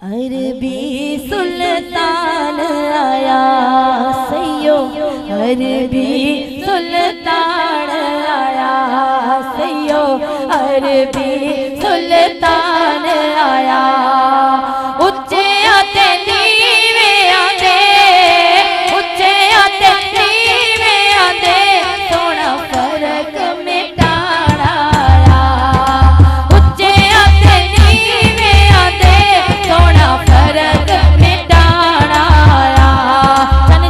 अरबी सुल्तान आया सैयो, अरबी सुल्तान आया सैयो, अरबी सुल्तान आया। उच्चे आते नीवे आते, उच्चे आते नीवे आते, सोना फर्क मिटाना आया। उच्चे आते नीवे आते, सोना फर्क मिटाना आया। चन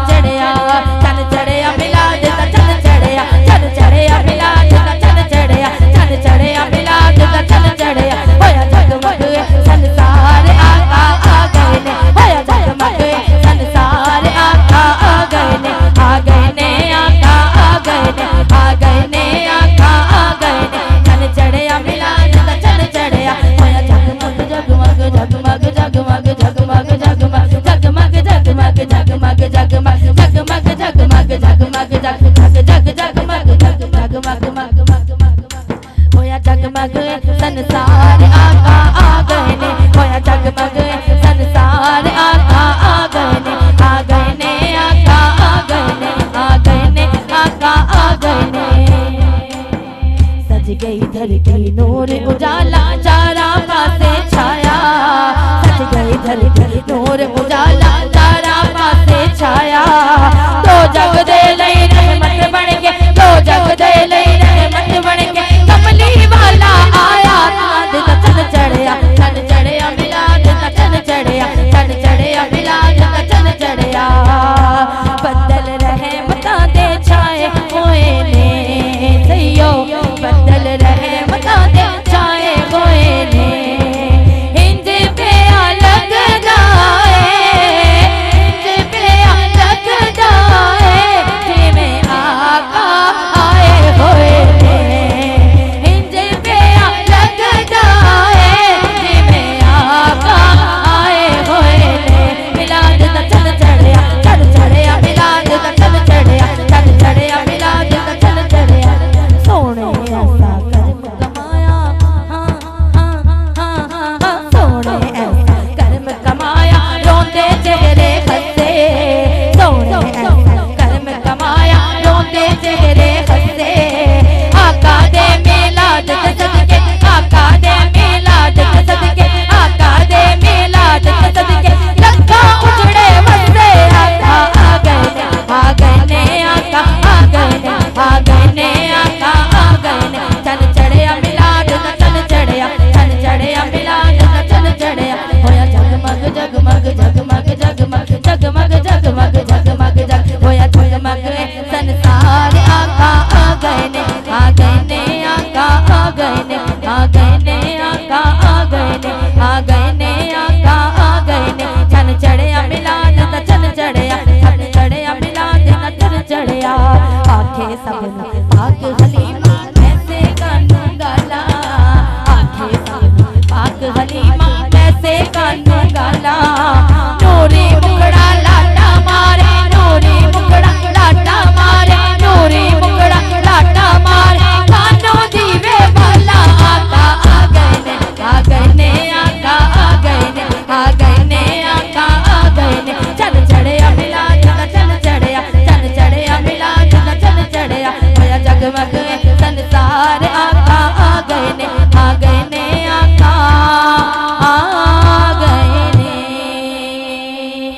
चढ़िया मिलाद का चन चढ़िया, चन चढ़िया मिलाद का चन चढ़िया, चन चढ़िया मिलाद का चन चढ़िया। होया जगमग संसार आका आ गए ने, होया जगमग संसार आका आ गए ने, आ गए ने आका आ गए ने, आ गए ने आका आ गए ने। चन चढ़िया मिलाद का चन चढ़िया, होया जगमग जगमग जगमग जगमग जगमग जगमग जगमग जगमग जगमग जगमग जगमग जगमग जगमग जगमग जगमग होया जगमग संसार आका आ गए ने, होया जगमग संसार आका आ गए ने, आ गए ने आका आ गए ने, आ गए ने आका आ गए ने। सज गई धरती नूर उजाला चारा पासे छाया, सज गई धरती नूर उजाला चारा पासे छाया। दो जग दे लई रहमत बन के, दो जग दे लई रहमत बन के, कमली वाला आया। चांद का चन चढ़िया, चन चढ़िया मिलाद का चन चढ़िया, चन चढ़िया मिलाद का चन चढ़िया। बदल रहमतां दे छाए होए ने सैयो, बदल रहमतां दे छाए होए ने। इंज पिया लगदा है, इंज पिया लगदा है, जिवें आका आए होए ने। इंज पिया लगदा है, जिवें आका आए होए ने। मिलाद दा चन चढ़िया, चन चढ़िया मिलाद दा चन चढ़िया, चन चढ़िया मिलाद दा चन चढ़िया। सोने ऐसा कर्म कमाया, हाँ हाँ हाँ हाँ हाँ, सोने ऐसा कर्म कमाया, रोंदे चेहरे हंसे। सोने ऐसा कर्म कमाया, रोंदे चेहरे हंसे। आका दे मिलाद के सदके, आका दे मिलाद के सदके, आका दे मिलाद के सदके, लखा उजड़े वसे। आका आ गए ने, आ गए ने आका आ गए ने, आ गए ने आका आ गए ने। चन चढ़िया मिलाद का चन चढ़िया, चन चढ़िया मिलाद का चन चढ़िया। होया जगमग जगमग जगमग जगमग जगमग जगमग जगमग जग, होया जगमग संसार आका आ गए ने, आ गए ने आका आ गए ने, आ गए ने आका आ गए ने, आ गए ने आका आ गए ने। चन चढ़िया मिलाद का चन चढ़िया, चन चढ़िया मिलाद का चन चढ़िया। आखे सबना पाक हलीमा कैसे कानू गाला, आखे सबना पाक हलीमा कैसे कानू गाला।